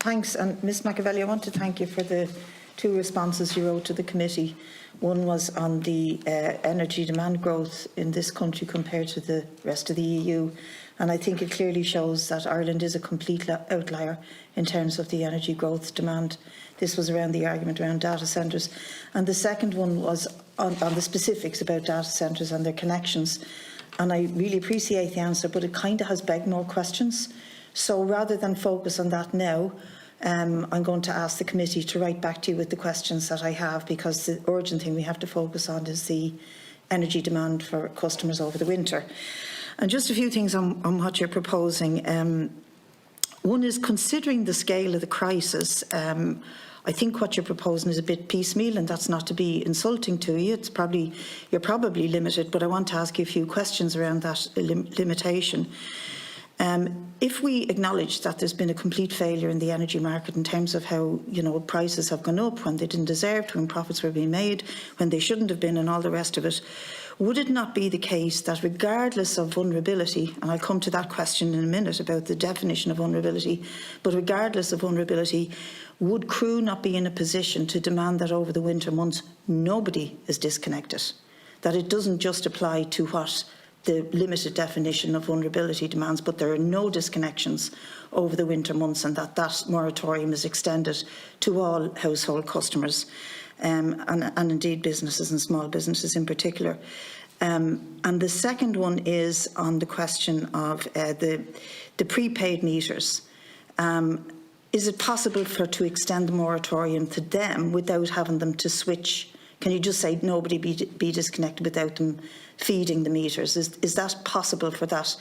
Thanks. And Ms McAvelli, I want to thank you for the 2 responses you wrote to the committee. One was on the energy demand growth in this country compared to the rest of the EU. And I think it clearly shows that Ireland is a complete outlier in terms of the energy growth demand. This was around the argument around data centres. And the second one was on the specifics about data centres and their connections. And I really appreciate the answer, but it kind of has begged more questions. So rather than focus on that now, I'm going to ask the committee to write back to you with the questions that I have, because the urgent thing we have to focus on is the energy demand for customers over the winter. And just a few things on what you're proposing. One is, considering the scale of the crisis, I think what you're proposing is a bit piecemeal, and that's not to be insulting to you. You're probably limited, but I want to ask you a few questions around that limitation. If we acknowledge that there's been a complete failure in the energy market in terms of how, prices have gone up when they didn't deserve to, when profits were being made, when they shouldn't have been, and all the rest of it, would it not be the case that regardless of vulnerability, and I'll come to that question in a minute about the definition of vulnerability, but regardless of vulnerability, would crew not be in a position to demand that over the winter months nobody is disconnected? That it doesn't just apply to what the limited definition of vulnerability demands, but there are no disconnections over the winter months, and that moratorium is extended to all household customers, and indeed businesses and small businesses in particular. And the second one is on the question of the prepaid meters. Is it possible to extend the moratorium to them without having them to switch? Can you just say nobody be disconnected without them feeding the meters? Is that possible for that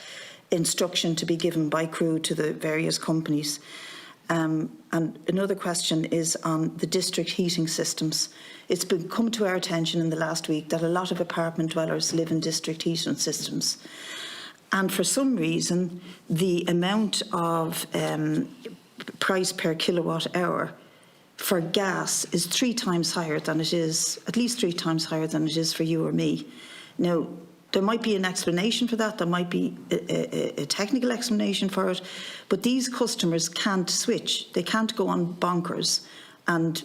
instruction to be given by crew to the various companies? And another question is on the district heating systems. It's come to our attention in the last week that a lot of apartment dwellers live in district heating systems. And for some reason, the amount of price per kilowatt hour for gas is 3 times higher than it is, at least 3 times higher than it is for you or me. Now, there might be an explanation for that, there might be a technical explanation for it, but these customers can't switch. They can't go on bonkers and,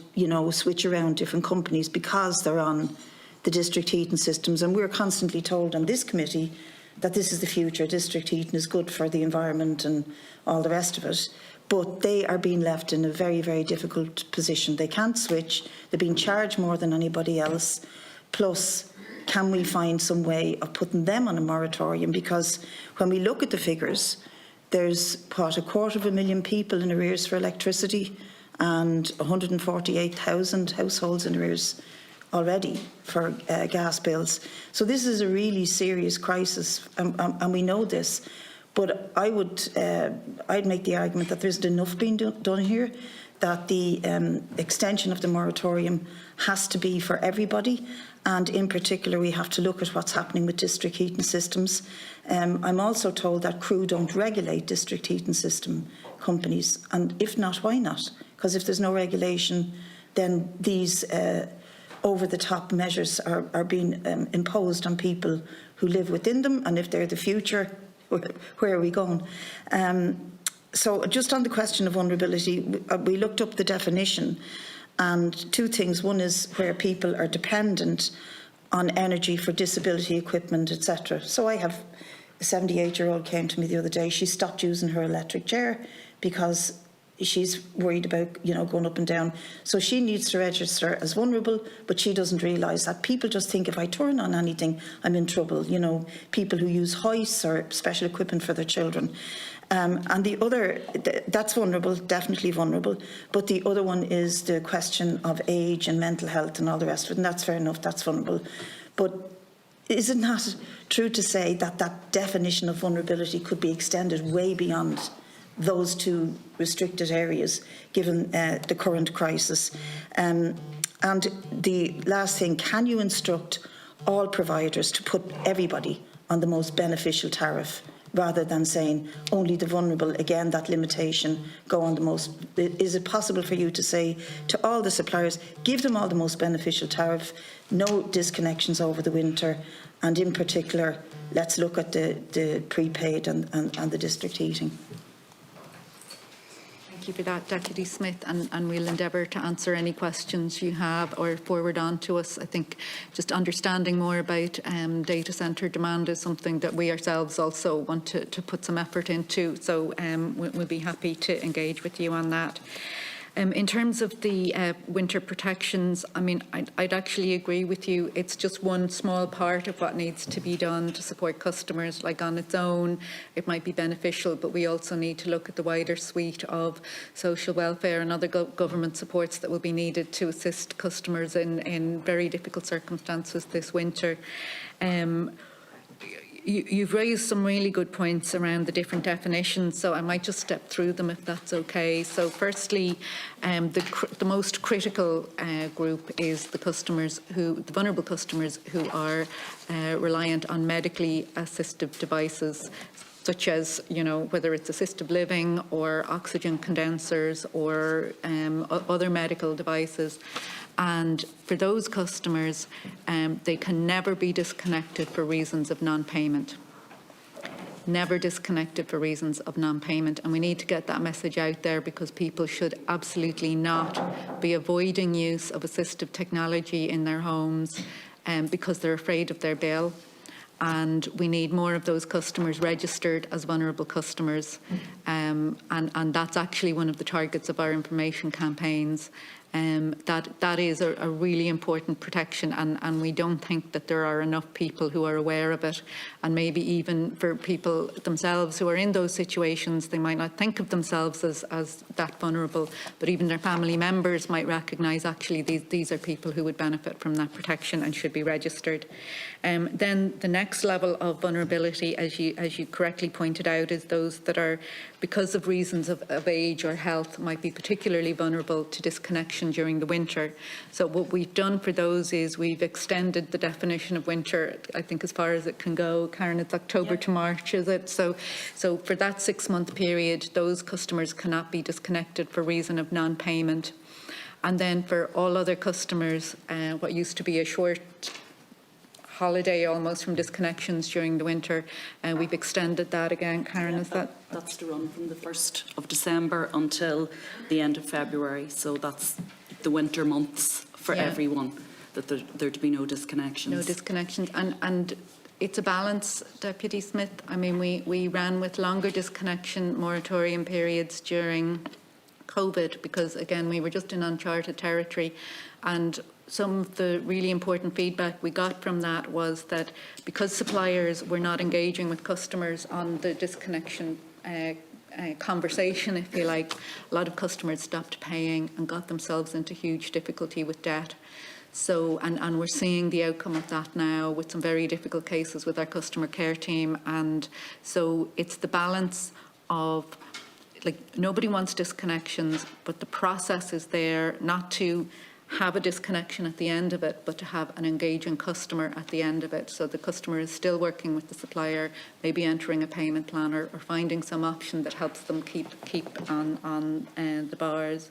switch around different companies because they're on the district heating systems. And we're constantly told on this committee that this is the future. District heating is good for the environment and all the rest of it. But they are being left in a very, very difficult position. They can't switch. They're being charged more than anybody else. Plus, can we find some way of putting them on a moratorium? Because when we look at the figures, there's, 250,000 people in arrears for electricity and 148,000 households in arrears already for gas bills. So this is a really serious crisis, and we know this. But I'd make the argument that there isn't enough being done here, that the extension of the moratorium has to be for everybody, and in particular we have to look at what's happening with district heating systems. I'm also told that crew don't regulate district heating system companies, and if not, why not? Because if there's no regulation, then these over-the-top measures are being imposed on people who live within them, and if they're the future, where are we going? So just on the question of vulnerability, we looked up the definition, and 2 things. One is where people are dependent on energy for disability equipment, etc. So I have a 78-year-old came to me the other day. She stopped using her electric chair because she's worried about, going up and down. So she needs to register as vulnerable, but she doesn't realise that people just think if I turn on anything, I'm in trouble. People who use hoists or special equipment for their children. And the other, that's vulnerable, definitely vulnerable. But the other one is the question of age and mental health and all the rest of it. And that's fair enough, that's vulnerable. But is it not true to say that that definition of vulnerability could be extended way beyond those 2 restricted areas, given the current crisis? And the last thing, can you instruct all providers to put everybody on the most beneficial tariff, rather than saying only the vulnerable, again, that limitation, go on the most? Is it possible for you to say to all the suppliers, give them all the most beneficial tariff, no disconnections over the winter, and in particular, let's look at the prepaid and the district heating? Thank you for that, Deputy Smith, and we'll endeavour to answer any questions you have or forward on to us. I think just understanding more about data centre demand is something that we ourselves also want to put some effort into, so we'll be happy to engage with you on that. In terms of the winter protections, I mean, I'd actually agree with you. It's just one small part of what needs to be done to support customers. Like on its own, it might be beneficial, but we also need to look at the wider suite of social welfare and other government supports that will be needed to assist customers in very difficult circumstances this winter. You've raised some really good points around the different definitions, so I might just step through them if that's okay. So firstly, the most critical group is the vulnerable customers who are reliant on medically assistive devices, such as, whether it's assisted living or oxygen condensers or other medical devices. And for those customers, they can never be disconnected for reasons of non-payment. Never disconnected for reasons of non-payment. And we need to get that message out there, because people should absolutely not be avoiding use of assistive technology in their homes because they're afraid of their bill. And we need more of those customers registered as vulnerable customers. And that's actually one of the targets of our information campaigns. That is a really important protection, and we don't think that there are enough people who are aware of it. And maybe even for people themselves who are in those situations, they might not think of themselves as that vulnerable, but even their family members might recognise actually these are people who would benefit from that protection and should be registered. Then the next level of vulnerability, as you correctly pointed out, is those that are, because of reasons of age or health, might be particularly vulnerable to disconnection during the winter. So what we've done for those is we've extended the definition of winter, I think, as far as it can go. Karen, it's October to March, is it? So for that 6-month period, those customers cannot be disconnected for reason of non-payment. And then for all other customers, what used to be a short holiday almost from disconnections during the winter, and we've extended that again. Karen, is that's to run from the 1st of December until the end of February, so that's the winter months for everyone, that there to be no disconnections. No disconnections, and it's a balance, Deputy Smith. I mean, we ran with longer disconnection moratorium periods during COVID because, again, we were just in uncharted territory, and some of the really important feedback we got from that was that because suppliers were not engaging with customers on the disconnection conversation, if you like, a lot of customers stopped paying and got themselves into huge difficulty with debt. So, and we're seeing the outcome of that now with some very difficult cases with our customer care team. And so it's the balance of, like, nobody wants disconnections, but the process is there not to have a disconnection at the end of it, but to have an engaging customer at the end of it. So the customer is still working with the supplier, maybe entering a payment plan or finding some option that helps them keep on the bars.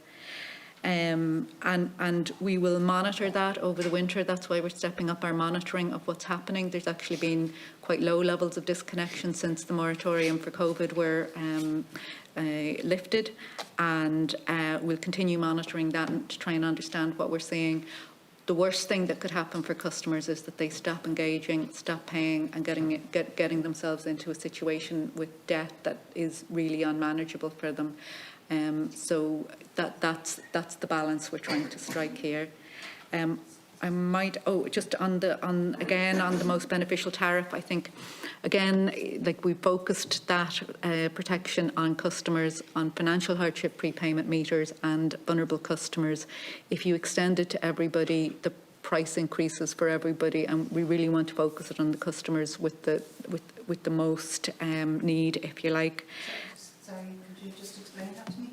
And we will monitor that over the winter. That's why we're stepping up our monitoring of what's happening. There's actually been quite low levels of disconnection since the moratorium for COVID were lifted, and we'll continue monitoring that and to try and understand what we're seeing. The worst thing that could happen for customers is that they stop engaging, stop paying, and getting themselves into a situation with debt that is really unmanageable for them. So that's the balance we're trying to strike here. I might just on the most beneficial tariff. I think again, like, we focused that protection on customers on financial hardship prepayment meters and vulnerable customers. If you extend it to everybody, the price increases for everybody, and we really want to focus it on the customers with the most need, if you like. Sorry, could you just explain that to me?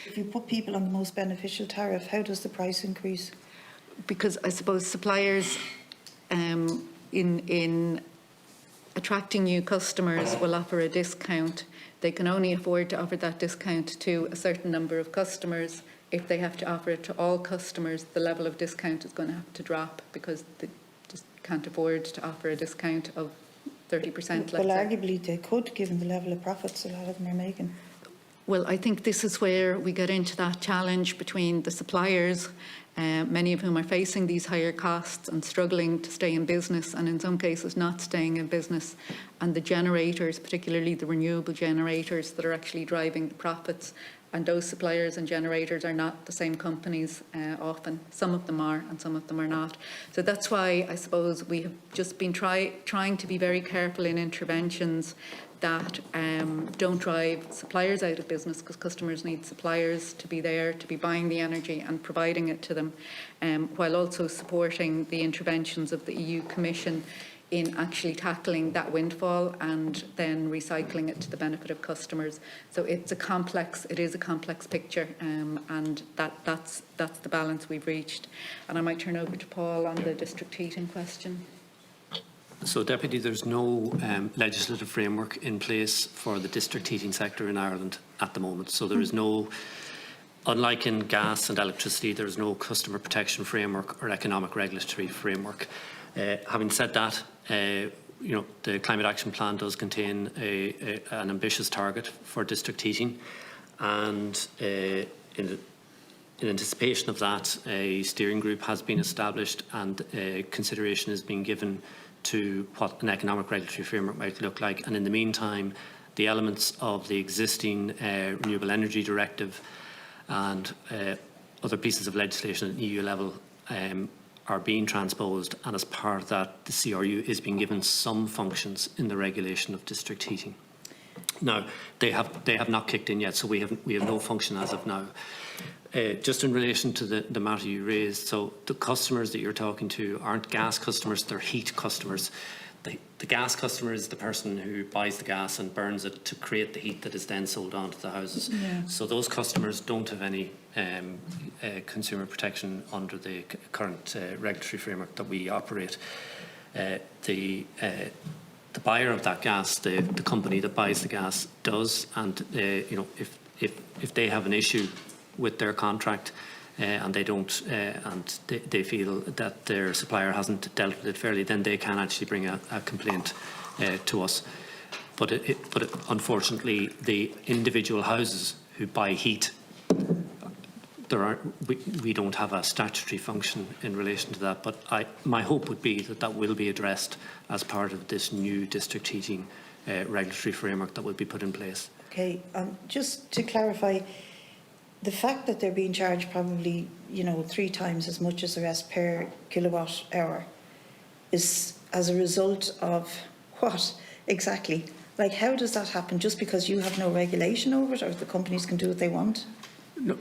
If you put people on the most beneficial tariff, how does the price increase? Because I suppose suppliers in attracting new customers will offer a discount. They can only afford to offer that discount to a certain number of customers. If they have to offer it to all customers, the level of discount is going to have to drop because they just can't afford to offer a discount of 30%. Well, arguably they could, given the level of profits a lot of them are making. Well, I think this is where we get into that challenge between the suppliers, many of whom are facing these higher costs and struggling to stay in business, and in some cases not staying in business, and the generators, particularly the renewable generators that are actually driving the profits. And those suppliers and generators are not the same companies often. Some of them are and some of them are not. So that's why I suppose we have just been trying to be very careful in interventions that don't drive suppliers out of business, because customers need suppliers to be there, to be buying the energy and providing it to them, while also supporting the interventions of the EU Commission in actually tackling that windfall and then recycling it to the benefit of customers. So it is a complex picture, and that's the balance we've reached. And I might turn over to Paul on the district heating question. So, Deputy, there's no legislative framework in place for the district heating sector in Ireland at the moment. So there is no, unlike in gas and electricity, there is no customer protection framework or economic regulatory framework. Having said that, the Climate Action Plan does contain an ambitious target for district heating, and in anticipation of that, a steering group has been established, and consideration is being given to what an economic regulatory framework might look like. And in the meantime, the elements of the existing Renewable Energy Directive and other pieces of legislation at EU level are being transposed, and as part of that, the CRU is being given some functions in the regulation of district heating. Now, they have not kicked in yet, so we have no function as of now. Just in relation to the matter you raised, so the customers that you're talking to aren't gas customers, they're heat customers. The gas customer is the person who buys the gas and burns it to create the heat that is then sold on to the houses. Yeah. So those customers don't have any consumer protection under the current regulatory framework that we operate. The buyer of that gas, the company that buys the gas, does, and if they have an issue with their contract and they don't, and they feel that their supplier hasn't dealt with it fairly, then they can actually bring a complaint to us. But unfortunately, the individual houses who buy heat, we don't have a statutory function in relation to that. But my hope would be that will be addressed as part of this new district heating regulatory framework that will be put in place. Okay, just to clarify, the fact that they're being charged probably, 3 times as much as the rest per kilowatt hour is as a result of what exactly? Like, how does that happen? Just because you have no regulation over it, or the companies can do what they want? No,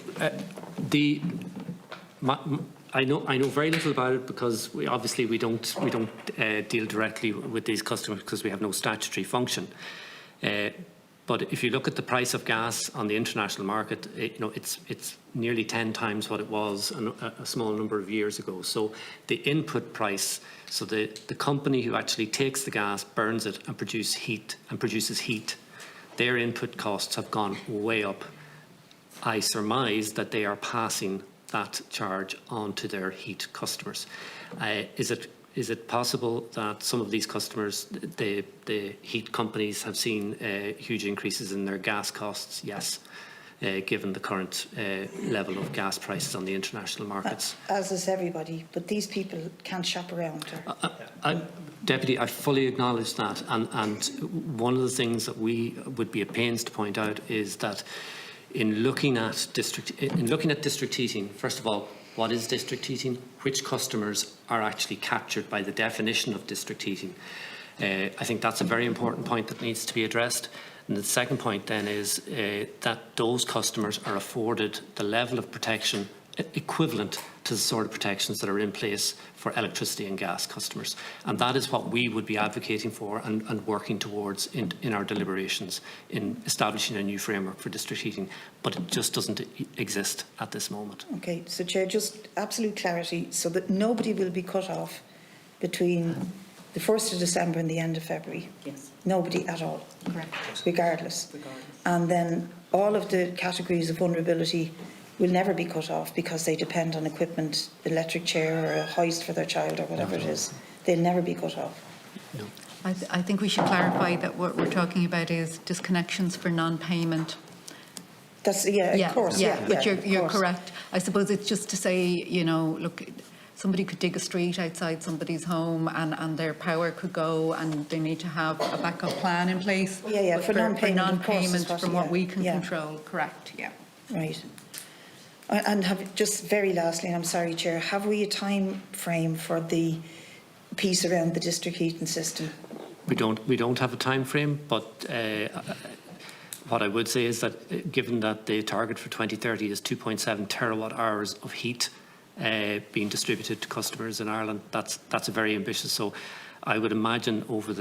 I know very little about it, because we don't deal directly with these customers because we have no statutory function. But if you look at the price of gas on the international market, it's nearly 10 times what it was a small number of years ago. So the input price, so the company who actually takes the gas, burns it and produces heat, their input costs have gone way up. I surmise that they are passing that charge on to their heat customers. Is it possible that some of these customers, the heat companies, have seen huge increases in their gas costs? Yes, given the current level of gas prices on the international markets. As is everybody, but these people can't shop around. Deputy, I fully acknowledge that, and one of the things that we would be at pains to point out is that in looking at district heating, first of all, what is district heating? Which customers are actually captured by the definition of district heating? I think that's a very important point that needs to be addressed. And the second point then is that those customers are afforded the level of protection equivalent to the sort of protections that are in place for electricity and gas customers. And that is what we would be advocating for and working towards in our deliberations in establishing a new framework for district heating. But it just doesn't exist at this moment. Okay, so Chair, just absolute clarity so that nobody will be cut off between the 1st of December and the end of February. Yes. Nobody at all. Correct. Regardless. And then all of the categories of vulnerability will never be cut off because they depend on equipment, electric chair or a hoist for their child or whatever it is. They'll never be cut off. No. I think we should clarify that what we're talking about is disconnections for non-payment. That's, of course, But of you're course. correct. I suppose it's just to say, you know, look, somebody could dig a street outside somebody's home and their power could go, and they need to have a backup plan in place. But for non-payment, of course, is non-payment, what- from what we can yeah. control, correct, yeah. Right. And just very lastly, and I'm sorry, Chair, have we a time frame for the piece around the district heating system? We don't have a time frame, but what I would say is that given that the target for 2030 is 2.7 terawatt hours of heat being distributed to customers in Ireland, that's a very ambitious. So I would imagine over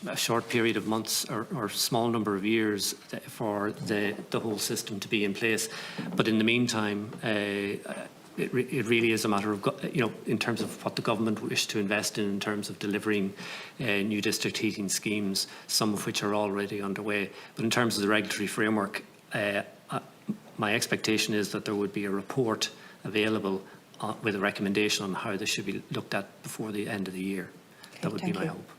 a short period of months or small number of years for the whole system to be in place. But in the meantime, it really is a matter of, you know, in terms of what the government wish to invest in terms of delivering new district heating schemes, some of which are already underway. But in terms of the regulatory framework, my expectation is that there would be a report available with a recommendation on how this should be looked at before the end of the year. That would be my hope.